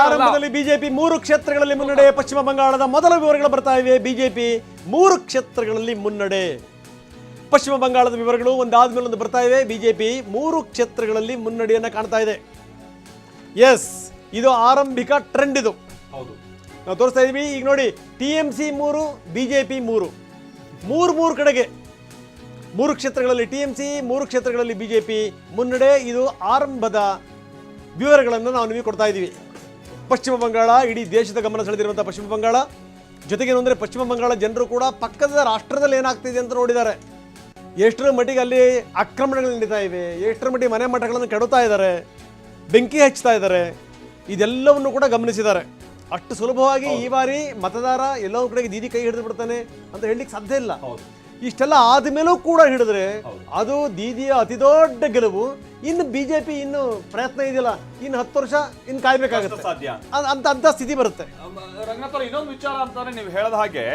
ಆರಂಭದಲ್ಲಿ ಬಿಜೆಪಿ 3 ಕ್ಷೇತ್ರಗಳಲ್ಲಿ ಮುನ್ನಡೆ. ಪಶ್ಚಿಮ ಬಂಗಾಳದ ಮೊದಲ ವಿವರಗಳು ಬರ್ತಾ ಇವೆ. ಬಿಜೆಪಿ 3 ಕ್ಷೇತ್ರಗಳಲ್ಲಿ ಮುನ್ನಡೆ. ಪಶ್ಚಿಮ ಬಂಗಾಳದ ವಿವರಗಳು ಒಂದಾದ್ಮೇಲೆ ಒಂದು ಬರ್ತಾ ಇವೆ. ಬಿಜೆಪಿ 3 ಕ್ಷೇತ್ರಗಳಲ್ಲಿ ಮುನ್ನಡೆಯನ್ನ ಕಾಣ್ತಾ ಇದೆ. ಎಸ್, ಇದು ಆರಂಭಿಕ ಟ್ರೆಂಡ್. ಇದು ಹೌದು, ನಾವು ತೋರಿಸ್ತಾ ಇದೀವಿ. ಈಗ ನೋಡಿ, TMC 3, ಬಿಜೆಪಿ 3, 3 ಕಡೆಗೆ 3 ಕ್ಷೇತ್ರಗಳಲ್ಲಿ TMC, 3 ಕ್ಷೇತ್ರಗಳಲ್ಲಿ ಬಿಜೆಪಿ ಮುನ್ನಡೆ. ಇದು ಆರಂಭದ ವಿವರಗಳನ್ನು ನಾವು ನಿಮಗೆ ಕೊಡ್ತಾ ಇದ್ದೀವಿ. ಪಶ್ಚಿಮ ಬಂಗಾಳ ಇಡೀ ದೇಶದ ಗಮನ ಸೆಳೆದಿರುವಂಥ ಪಶ್ಚಿಮ ಬಂಗಾಳ ಜೊತೆಗೆ ಏನಂದರೆ, ಪಶ್ಚಿಮ ಬಂಗಾಳ ಜನರು ಕೂಡ ಪಕ್ಕದ ರಾಷ್ಟ್ರದಲ್ಲಿ ಏನಾಗ್ತಿದೆ ಅಂತ ನೋಡಿದ್ದಾರೆ. ಎಷ್ಟರ ಮಟ್ಟಿಗೆ ಅಲ್ಲಿ ಆಕ್ರಮಣಗಳು ನಡೀತಾ ಇವೆ, ಎಷ್ಟರ ಮಟ್ಟಿಗೆ ಮನೆ ಮಠಗಳನ್ನು ಕೆಡುತ್ತಾ ಇದ್ದಾರೆ, ಬೆಂಕಿ ಹಚ್ತಾ ಇದ್ದಾರೆ, ಇದೆಲ್ಲವನ್ನು ಕೂಡ ಗಮನಿಸಿದ್ದಾರೆ. ಅಷ್ಟು ಸುಲಭವಾಗಿ ಈ ಬಾರಿ ಮತದಾರ ಎಲ್ಲವೂ ಕಡೆಗೆ ದೀದಿ ಕೈ ಹಿಡಿದು ಬಿಡ್ತಾನೆ ಅಂತ ಹೇಳಲಿಕ್ಕೆ ಸಾಧ್ಯ ಇಲ್ಲ. ಇಷ್ಟೆಲ್ಲ ಆದ್ಮೇಲೂ ಕೂಡ ಹಿಡಿದ್ರೆ ಅದು ದೀದಿಯ ಅತಿ ದೊಡ್ಡ ಗೆಲುವು. ಇನ್ನು ಬಿಜೆಪಿ ಇನ್ನು ಪ್ರಯತ್ನ ಇದೆಯಲ್ಲ, ಇನ್ನು 10 ವರ್ಷ ಇನ್ನು ಕಾಯ್ಬೇಕಾಗುತ್ತೆ, ಸಾಧ್ಯ ಅಂತ ಸ್ಥಿತಿ ಬರುತ್ತೆ. ರಂಗನಾಥ್ ಅವ್ರೆ, ಇನ್ನೊಂದು ವಿಚಾರ ಅಂತಾನೆ ನೀವು ಹೇಳದ ಹಾಗೆ,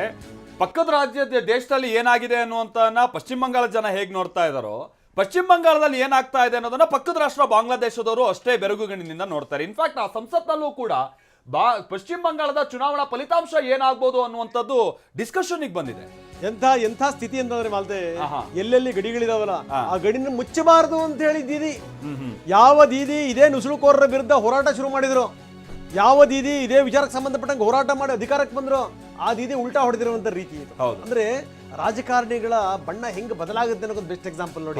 ಪಕ್ಕದ ರಾಜ್ಯದ ದೇಶದಲ್ಲಿ ಏನಾಗಿದೆ ಅನ್ನುವಂತನ ಪಶ್ಚಿಮ ಬಂಗಾಳ ಜನ ಹೇಗೆ ನೋಡ್ತಾ ಇದ್ದಾರೋ, ಪಶ್ಚಿಮ ಬಂಗಾಳದಲ್ಲಿ ಏನಾಗ್ತಾ ಇದೆ ಅನ್ನೋದನ್ನ ಪಕ್ಕದ ರಾಷ್ಟ್ರ ಬಾಂಗ್ಲಾದೇಶದವರು ಅಷ್ಟೇ ಬೆರಗುಗಣ್ಣಿನಿಂದ ನೋಡ್ತಾರೆ. ಇನ್ಫ್ಯಾಕ್ಟ್ ಆ ಸಂಸತ್ನಲ್ಲೂ ಕೂಡ ಪಶ್ಚಿಮ ಬಂಗಾಳದ ಚುನಾವಣಾ ಫಲಿತಾಂಶ ಏನಾಗ್ಬೋದು ಅನ್ನುವಂಥದ್ದು ಡಿಸ್ಕಷನ್ಗೆ ಬಂದಿದೆ. ಎಂಥ ಸ್ಥಿತಿ ಅಂತಂದ್ರೆ ಮಾಲ್ತೆ, ಎಲ್ಲೆಲ್ಲಿ ಗಡಿಗಳಿದಾವಲ್ಲ ಆ ಗಡಿನ ಮುಚ್ಚಬಾರದು ಅಂತ ಹೇಳಿ ದೀದಿ, ಯಾವ ದೀದಿ ಇದೇ ನುಸುಳುಕೋರರ ವಿರುದ್ಧ ಹೋರಾಟ ಶುರು ಮಾಡಿದ್ರು, ಯಾವ ದೀದಿ ಇದೇ ವಿಚಾರಕ್ಕೆ ಸಂಬಂಧಪಟ್ಟಂಗೆ ಹೋರಾಟ ಮಾಡಿ ಅಧಿಕಾರಕ್ಕೆ ಬಂದ್ರು, ಆ ದೀದಿ ಉಲ್ಟಾ ಹೊಡೆದಿರುವಂತ ರೀತಿ ಇದು. ಅಂದ್ರೆ ರಾಜಕಾರಣಿಗಳ ಬಣ್ಣ ಹೆಂಗ್ ಬದಲಾಗುತ್ತೆ ಅನ್ನೋದು ಬೆಸ್ಟ್ ಎಕ್ಸಾಂಪಲ್ ನೋಡಿ.